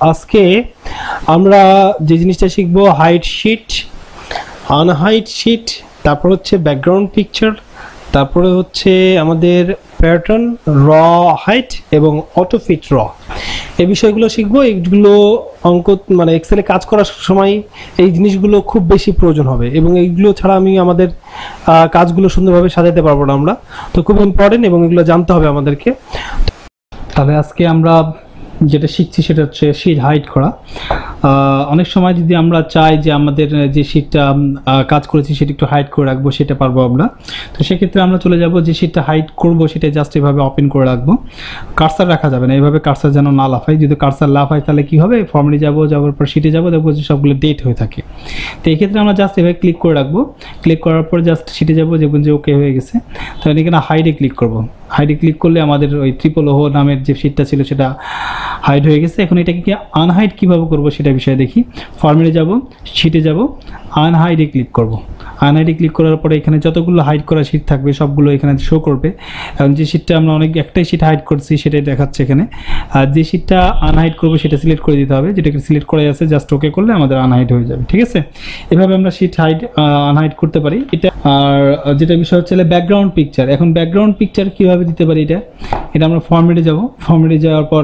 আজকে আমরা যে জিনিসটা শিখবো হাইড শিট, আনহাইড শিট, তারপর হচ্ছে ব্যাকগ্রাউন্ড পিকচার, তারপরে হচ্ছে আমাদের প্যাটার্ন, র হাইট এবং অটো ফিট র, এই বিষয়গুলো শিখবো। এইগুলো অঙ্ক মানে এক্সেলে কাজ করার সময় এই জিনিসগুলো খুব বেশি প্রয়োজন হবে এবং এইগুলো ছাড়া আমি আমাদের কাজগুলো সুন্দরভাবে সাজাতে পারবো না আমরা। তো খুব ইম্পর্টেন্ট এবং এগুলো জানতে হবে আমাদেরকে। তাহলে আজকে আমরা যেটা শিখছি সেটা হচ্ছে শীট হাইড করা। অনেক সময় যদি আমরা চাই যে আমাদের যে শীটটা কাজ করেছি সেটা একটু হাইড করে রাখবো, সেটা পারবো আমরা। তো সেক্ষেত্রে আমরা চলে যাব, যে শীটটা হাইড করবো সেটা জাস্ট এভাবে ওপেন করে রাখবো, কার্সার রাখা যাবে না, এইভাবে কার্সার যেন না লাফায়। যদি কার্সার লাফায় তাহলে কি হবে, ফর্মে যাওয়ার পর শীটে যাবো, দেখবো যে সবগুলো ডেট হয়ে থাকে। তো এই ক্ষেত্রে আমরা জাস্ট এভাবে ক্লিক করে রাখবো, ক্লিক করার পর জাস্ট শীটে যাবো, দেখবেন যে ওকে হয়ে গেছে। তাহলে এখানে হাইডে ক্লিক করবো, হাইডে ক্লিক করলে আমাদের ওই ট্রিপল ওহো নামের যে শীটটা ছিল সেটা হাইড হয়ে গেছে। এখন এটাকে কি আনহাইড কীভাবে করবো সেটা বিষয়ে দেখি। ফর্মেটে যাব, শীটে যাব, আনহাইডে ক্লিক করব। আনহাইডে ক্লিক করার পরে এখানে যতগুলো হাইড করা শীট থাকবে সবগুলো এখানে শো করবে। এখন যে শীটটা আমরা একটাই শীট হাইড করছি সেটাই দেখাচ্ছে এখানে। আর যে শীটটা আনহাইড করবো সেটা সিলেক্ট করে দিতে হবে, যেটাকে সিলেক্ট করে আছে জাস্ট ওকে করলে আমাদের আনহাইড হয়ে যাবে। ঠিক আছে, এভাবে আমরা শীট হাইড আনহাইড করতে পারি এটা। আর যেটা বিষয় হচ্ছে ব্যাকগ্রাউন্ড পিকচার। এখন ব্যাকগ্রাউন্ড পিকচার কীভাবে দিতে পারি এটা আমরা ফর্মেটে যাব, ফর্মেটে যাওয়ার পর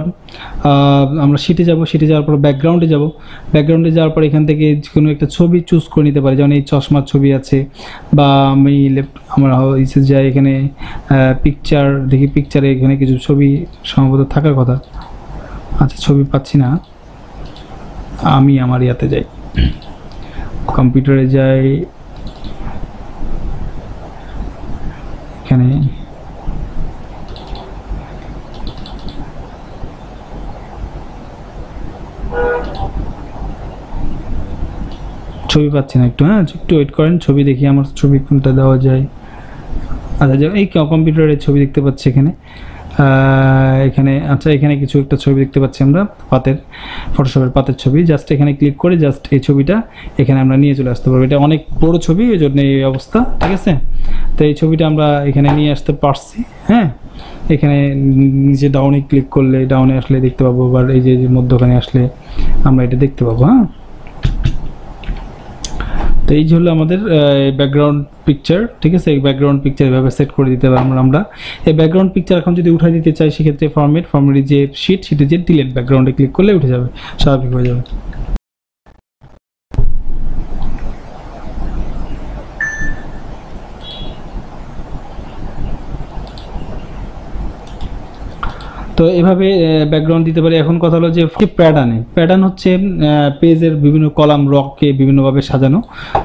আমরা শীটে যাব, শীটে যাওয়ার পর ব্যাকগ্রাউন্ডে যাব, ব্যাকগ্রাউন্ডে যাওয়ার পর এখান থেকে কোনো একটা ছবি চুজ করে নিতে পারি, যেমন এই চশমার ছবি আছে, বা আমি আমরা যাই এখানে পিকচার দেখি, পিকচারে এখানে কিছু ছবি সম্ভবত থাকার কথা। আচ্ছা, ছবি পাচ্ছি না, আমি আমার ইয়াতে যাই, কম্পিউটারে যাই, এখানে ছবি পাচ্ছি না, একটু একটু ওয়েট করেন, ছবি দেখি আমার ছবি কোনটা দেওয়া যায়। আচ্ছা, এই কম্পিউটারের ছবি দেখতে পাচ্ছি এখানে, আচ্ছা এখানে কিছু একটা ছবি দেখতে পাচ্ছি আমরা, ফটোশপের পাতের ছবি। জাস্ট এখানে ক্লিক করে জাস্ট এই ছবিটা এখানে আমরা নিয়ে চলে আসতে পারবো। এটা অনেক বড় ছবি, এই জন্য এই অবস্থা। ঠিক আছে, তো এই ছবিটা আমরা এখানে নিয়ে আসতে পারছি। এখানে নিচে ডাউনে ক্লিক করলে ডাউনে আসলে দেখতে পাবো, আবার এই যে মধ্যখানে আসলে আমরা এটা দেখতে পাবো। তো এই যে হলো আমাদের ব্যাকগ্রাউন্ড পিকচার। ঠিক আছে, এই ব্যাকগ্রাউন্ড পিকচার এভাবে সেট করে দিতে পারবো আমরা। এই ব্যাকগ্রাউন্ড পিকচার এখন যদি উঠাই দিতে চাই সেক্ষেত্রে ফর্মেটে যে শীটে যে ডিলিট ব্যাকগ্রাউন্ডে ক্লিক করলে উঠে যাবে, স্বাভাবিক হয়ে যাবে। তো এভাবে ব্যাকগ্রাউন্ড দিতে পারি। এখন কথা হলো যে প্যাটার্ন হচ্ছে পেজের বিভিন্ন কলাম রককে বিভিন্নভাবে সাজানো।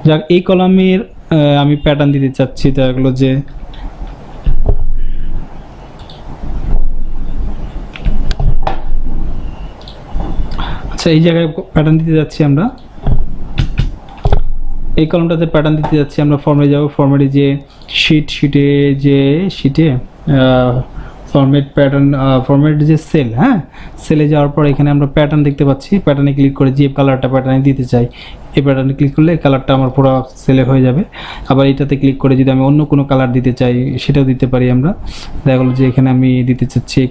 যাক, এই কলামের আমি প্যাটার্ন দিতে চাচ্ছি, তা হলো যে আচ্ছা এই জায়গায় প্যাটার্ন দিতে যাচ্ছি আমরা, এই কলামটাতে প্যাটার্ন দিতে যাচ্ছি আমরা। ফর্মে যাব, ফর্মেটে যে শীটে ফরম্যাট প্যাটার্ন, ফরম্যাট যে সেলে যাওয়ার পর এখানে আমরা প্যাটার্ন দেখতে পাচ্ছি। প্যাটার্নে ক্লিক করে যে কালারটা প্যাটার্নে দিতে চাই এই প্যাটার্নে ক্লিক করলে কালারটা আমার পুরো সেলে হয়ে যাবে। আবার এটাতে ক্লিক করে যদি আমি অন্য কোনো কালার দিতে চাই সেটাও দিতে পারি আমরা। দেখা গেলো যে এখানে আমি দিতে চাচ্ছি এই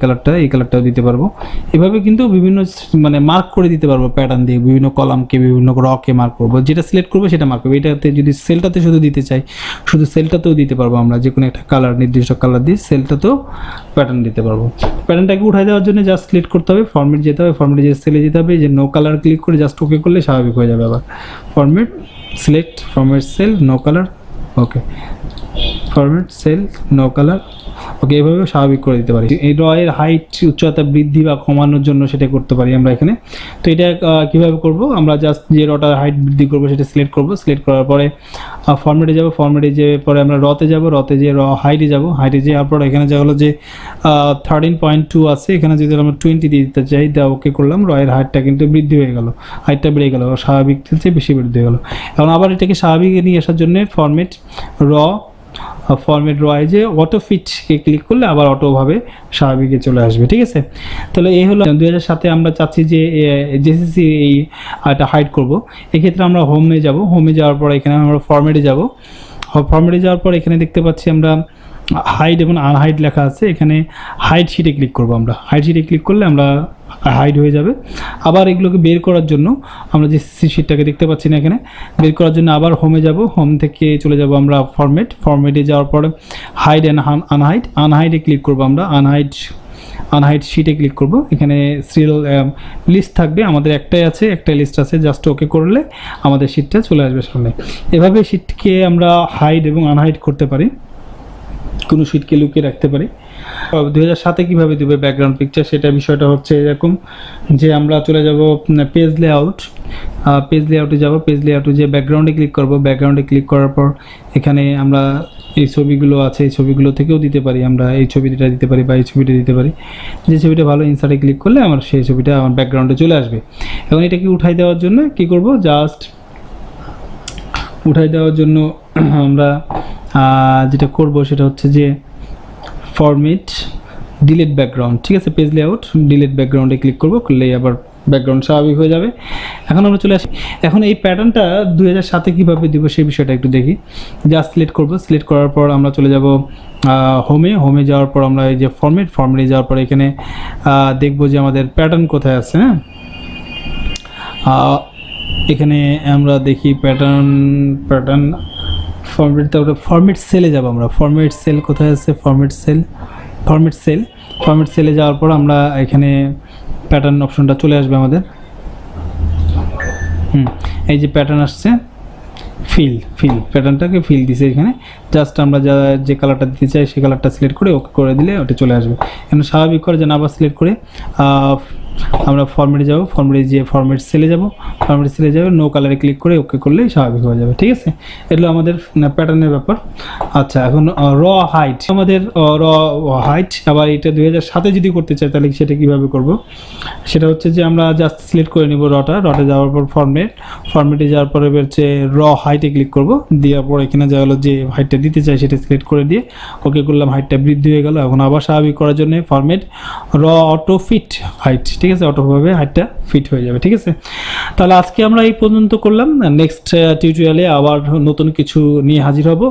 কালারটাও দিতে পারবো। এভাবে কিন্তু বিভিন্ন মার্ক করে দিতে পারবো প্যাটার্ন দিয়ে, বিভিন্ন কলামকে বিভিন্ন রকে মার্ক করবো, যেটা সিলেক্ট করবো সেটা মার্ক করবো। এটাতে যদি সেলটাতে শুধু দিতে চাই শুধু সেলটাতেও দিতে পারবো আমরা, যে কোনো একটা কালার নির্দিষ্ট কালার দিয়ে সেলটাতেও প্যাটার্ন দিতে পারবো। প্যাটার্নটাকে উঠাই দেওয়ার জন্য জাস্ট সিলেক্ট করতে হবে, ফরম্যাট যেতে হবে, ফরম্যাটে যে সেলে যেতে হবে, যে নো কালার ক্লিক করে জাস্ট ওকে করলে স্বাভাবিক হয়ে যাবে। আবার format select, format cell, no colour, okay, format cell, no colour, okay, এভাবে স্বাভাবিক করে দিতে পারি। এই রয়ের হাইট উচ্চতা বৃদ্ধি বা কমানোর জন্য সেটা করতে পারি আমরা এখানে। তো এটা কীভাবে করব, আমরা জাস্ট যে রটার হাইট বৃদ্ধি করবো সেটা সিলেক্ট করব, সিলেক্ট করার পরে ফরম্যাটে যাব, ফরম্যাটে যে পরে আমরা রতে যাব, রতে যে হাইটে যাব, হাইটে যাওয়ার পর এখানে যা হলো যে 13.2 আছে, এখানে যদি আমরা 20 দিয়ে দিতে চাই, দেওয়া ওকে করলাম, রয়ের হাইটটা কিন্তু বৃদ্ধি হয়ে গেল, হাইটটা বেড়ে গেল, স্বাভাবিক থেকে বেশি বৃদ্ধি হয়ে গেল। এখন আবার এটাকে স্বাভাবিকে নিয়ে আসার জন্য ফরম্যাট রয় যে অটো ফিটকে ক্লিক করলে আবার অটোভাবে স্বাভাবিকে চলে আসবে। ঠিক আছে, তাহলে এই হলো 2007 আমরা চাচ্ছি যে জেসিসি এটা হাইড করব। এক্ষেত্রে আমরা হোমে যাব, হোমে যাওয়ার পর এখানে আমরা ফরম্যাটে যাব, ফরম্যাটে যাওয়ার পর এখানে দেখতে পাচ্ছি আমরা হাইড এবং আনহাইড লেখা আছে, এখানে হাইড শিটে ক্লিক করব। আমরা হাইড শিটে ক্লিক করলে আমরা হাইড হয়ে যাবে। আবার এগুলোকে বের করার জন্য আমরা যে শিটটাকে দেখতে পাচ্ছি না এখানে, বের করার জন্য আবার হোমে যাব, হোম থেকে চলে যাব আমরা ফরম্যাটে যাওয়ার পরে হাইড অ্যান্ড আনহাইডে ক্লিক করবো আমরা, আনহাইড শিটে ক্লিক করব। এখানে সিরিয়াল লিস্ট থাকবে, আমাদের একটাই লিস্ট আছে, জাস্ট ওকে করলে আমাদের শিটটা চলে আসবে সামনে। এভাবে শিটকে আমরা হাইড এবং আনহাইড করতে পারি, কোনো শিটকে লুকিয়ে রাখতে পারি। 2007-এ কীভাবে দেবে ব্যাকগ্রাউন্ড পিকচার, সেটা বিষয়টা হচ্ছে এরকম যে আমরা চলে যাব পেজ লেআউটে যাব, পেজ লেআউটে যে ব্যাকগ্রাউন্ডে ক্লিক করব, ব্যাকগ্রাউন্ডে ক্লিক করার পর এখানে আমরা এই ছবিগুলো আছে, এই ছবিগুলো থেকেও দিতে পারি, আমরা এই ছবিটা দিতে পারি বা এই ছবিটা দিতে পারি। যে ছবিটা ভালো ইনসার্টে ক্লিক করলে আমার সেই ছবিটা আমার ব্যাকগ্রাউন্ডে চলে আসবে। এখন এটাকে উঠাই দেওয়ার জন্য কি করব, জাস্ট উঠাই দেওয়ার জন্য আমরা যেটা করব সেটা হচ্ছে যে ফরম্যাট ডিলিট ব্যাকগ্রাউন্ড, ঠিক আছে, পেজ লেআউট ডিলিট ব্যাকগ্রাউন্ডে ক্লিক করব, করলেই আবার ব্যাকগ্রাউন্ড স্বাভাবিক হয়ে যাবে। এখন আমরা চলে আসি, এখন এই প্যাটার্নটা 2007-এ কীভাবে দিব সেই বিষয়টা একটু দেখি। জাস্ট সিলেক্ট করব, সিলেক্ট করার পর আমরা চলে যাব হোমে যাওয়ার পর আমরা এই যে ফরম্যাটে যাওয়ার পর এখানে দেখব যে আমাদের প্যাটার্ন কোথায় আছে। হ্যাঁ, এখানে আমরা দেখি প্যাটার্ন ফরম্যাট সেলে যাব আমরা, ফরম্যাট সেল কোথায় আছে, ফরম্যাট সেলে যাওয়ার পর আমরা এখানে প্যাটার্ন অপশনটা চলে আসবে আমাদের। এই যে প্যাটার্ন আসছে, ফিল প্যাটার্নটাকে ফিল দিছে এখানে, জাস্ট আমরা যে কালারটা দিতে চাই সেই কালারটা সিলেক্ট করে ওকে করে দিলে ওটা চলে আসবে। এখন স্বাভাবিক করে যেন আবার সিলেক্ট করে আমরা ফরম্যাটে যাব, ফরম্যাট সেলে যাব, নো কালারে ক্লিক করে ওকে করলেই স্বাভাবিক হয়ে যাবে, ঠিক আছে। এগুলো আমাদের প্যাটার্নের ব্যাপার। আচ্ছা, এখন র হাইট, আমাদের আবার এটা 2007-এ যদি করতে চাই তাহলে সেটা কীভাবে করব, সেটা হচ্ছে যে আমরা জাস্ট সিলেক্ট করে নিব রটে যাওয়ার পর ফরম্যাটে যাওয়ার পরে হচ্ছে র হাইটে ক্লিক করব, দেওয়ার পর এখানে যা হলো যে হাইটটা দিতে চাই সেটা সিলেক্ট করে দিয়ে ওকে করলাম, হাইটটা বৃদ্ধি হয়ে গেল। এখন আবার স্বাভাবিক করার জন্য ফরম্যাট অটো ফিট হাইট, ঠিক আছে, অটোভাবে হাইটটা ফিট হয়ে যাবে, ঠিক আছে। তাহলে আজকে আমরা এই পর্যন্ত করলাম, নেক্সট টিউটোরিয়ালে আবার নতুন কিছু নিয়ে হাজির হব।